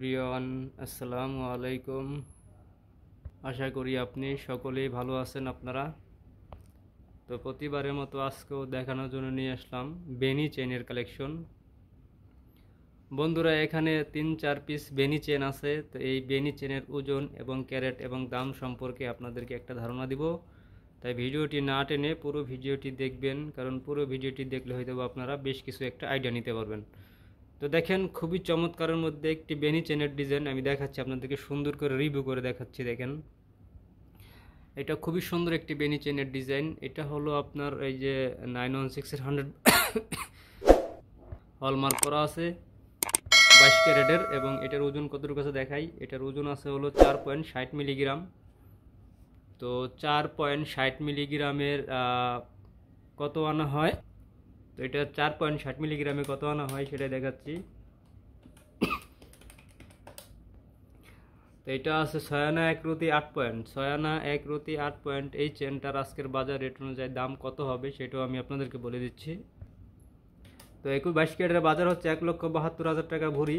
প্রিয়ন আসসালামু আলাইকুম। আশা করি আপনি সকলেই ভালো আছেন। আপনারা তো প্রতিবারের মতো আজকেও দেখানোর জন্য নিয়ে আসলাম বেনি চেনের কালেকশন। বন্ধুরা, এখানে 3-4 পিস বেনি চেন আছে। তো এই বেনি চেনের ওজন এবং ক্যারেট এবং দাম সম্পর্কে আপনাদেরকে একটা ধারণা দিব। তাই ভিডিওটি না টেনে পুরো ভিডিওটি দেখবেন, কারণ পুরো ভিডিওটি দেখলে হয়তো আপনারা বেশ কিছু একটা আইডিয়া নিতে পারবেন। তো দেখেন, খুবই চমৎকারের মধ্যে একটি বেনি চেনের ডিজাইন আমি দেখাচ্ছি আপনাদেরকে, সুন্দর করে রিভিউ করে দেখাচ্ছি। দেখেন, এটা খুবই সুন্দর একটি বেনি চেনের ডিজাইন। এটা হলো আপনার এই যে 916 100 হলমার্ক করা আছে 22 ক্যারেটের, এবং এটার ওজন কতটুকু আছে দেখাই। এটার ওজন আছে হলো 4.60 মিলিগ্রাম। তো 4.60 মিলিগ্রামের কত আনা হয়, তো এটা 4.60 মিলিগ্রামে কত আনা হয় সেটাই দেখাচ্ছি। তো এটা আছে 6 আনা 1 রতি 8 পয়েন্ট, 6 আনা 1 রতি 8 পয়েন্ট। এই চেনটার আজকের বাজার রেট অনুযায়ী দাম কত হবে সেটাও আমি আপনাদেরকে বলে দিচ্ছি। তো 22 ক্যারেটের বাজার হচ্ছে 1,72,000 টাকা ভরি।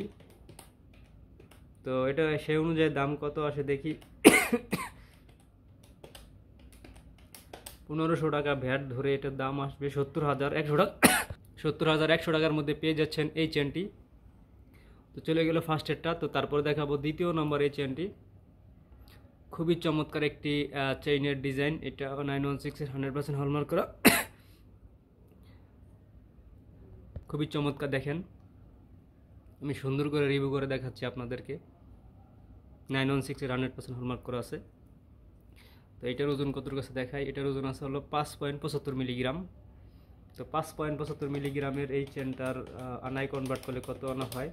তো এটা সেই অনুযায়ী দাম কত আসে দেখি। 1500 টাকা ভ্যাট ধরে এটার দাম আসবে 70,100 টাকা। 70,100 টাকার মধ্যে পেয়ে যাচ্ছেন এই চেনটি। তো চলে গেল ফার্স্টেরটা। তো তারপরে দেখাবো দ্বিতীয় নম্বর এই চেনটি। খুবই চমৎকার একটি চেইনের ডিজাইন। এটা 916 100% হলমার্ক করা, খুবই চমৎকার। দেখেন, আমি সুন্দর করে রিভিউ করে দেখাচ্ছি আপনাদেরকে। 916 100% হলমার্ক করা আছে। তো এটার ওজন কতটুকু আছে দেখাই। এটার ওজন আছে হলো 5.75 মিলিগ্রাম। তো 5.75 মিলিগ্রামের এই চেনটার আনায় কনভার্ট করলে কত আনা হয়,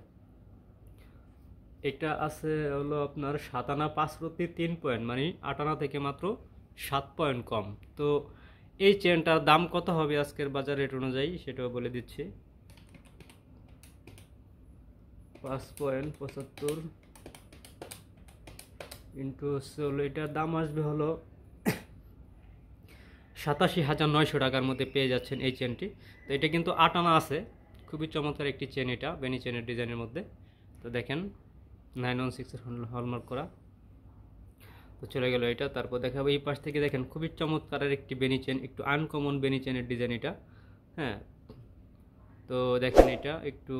এটা আছে হলো আপনার 7 আনা 5 রতি 3 পয়েন্ট, মানে 8 আনা থেকে মাত্র 7 পয়েন্ট কম। তো এই চেনটার দাম কত হবে আজকের বাজার রেট অনুযায়ী সেটাও বলে দিচ্ছি। 5.75 ইন্টু হলো, এটার দাম আসবে হলো 87,900 টাকার মধ্যে পেয়ে যাচ্ছেন এই চেনটি। তো এটা কিন্তু 8 আনা আছে, খুবই চমৎকার একটি চেন এটা, বেনি চেনের ডিজাইনের মধ্যে। তো দেখেন, 916 হলমার্ক করা। তো চলে গেল এটা। তারপর দেখাবো এই পাশ থেকে। দেখেন, খুবই চমৎকারের একটি বেনি চেন, একটু আনকমন বেনি চেনের ডিজাইন এটা। হ্যাঁ, তো দেখেন, এটা একটু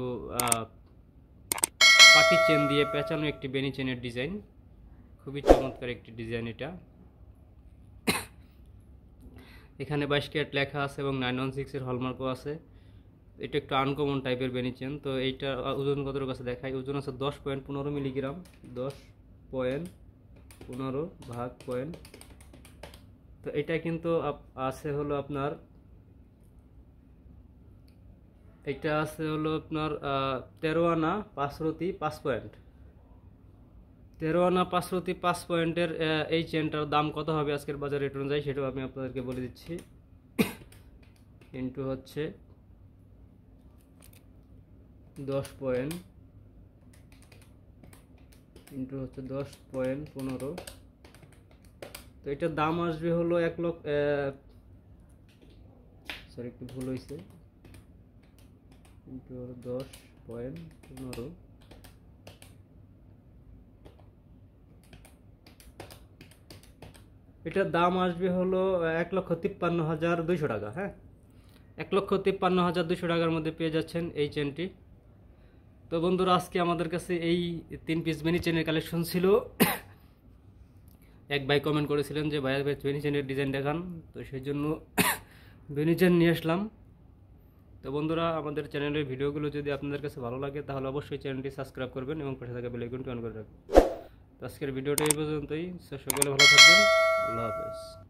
পাটি চেন দিয়ে পেঁচানো একটি বেনি চেনের ডিজাইন, খুবই চমৎকার একটি ডিজাইন এটা। এখানে 22 ক্যারেট লেখা আছে এবং 916 হলমার্কও আছে। এটা একটু আনকমন টাইপের বেনি চেন। তো এইটা ওজন কতটুকু আছে দেখাই। ওজন আছে 10.15 মিলিগ্রাম, 10.15 ভাগ পয়েন্ট। তো এটা কিন্তু আছে হলো আপনার, এটা আছে হলো আপনার 13 আনা 5 রতি 5 পয়েন্ট। 13 আনা 5 রতি 5 পয়েন্টের এই চেনটার দাম কত হবে আজকের বাজার রেট অনুযায়ী সেটাও আমি আপনাদেরকে বলে দিচ্ছি। ইন্টু হচ্ছে 10 পয়েন্ট, ইন্টু হচ্ছে 10.15। তো এটার দাম আসবে হলো 1 লক্ষ, সরি একটু ভুল হয়েছে, ইন্টু 10.15। এটার দাম আসবে হলো 1,53,200 টাকা। হ্যাঁ, 1,53,200 টাকার মধ্যে পেয়ে যাচ্ছেন এই চেনটি। তো বন্ধুরা, আজকে আমাদের কাছে এই 3 পিস বেনি চেনের কালেকশন ছিল। এক ভাই কমেন্ট করেছিলেন যে ভাই বেনি চেনের ডিজাইন দেখান, তো সেই জন্য বেনি চেন নিয়ে আসলাম। তো বন্ধুরা, আমাদের চ্যানেলের ভিডিওগুলো যদি আপনাদের কাছে ভালো লাগে তাহলে অবশ্যই চ্যানেলটি সাবস্ক্রাইব করবেন এবং পাশে থাকা বেল আইকনটি অন করে রাখবেন। তো আজকের ভিডিওটা এই পর্যন্তই। সকলে ভালো থাকবেন। আল্লাহ হাফেজ।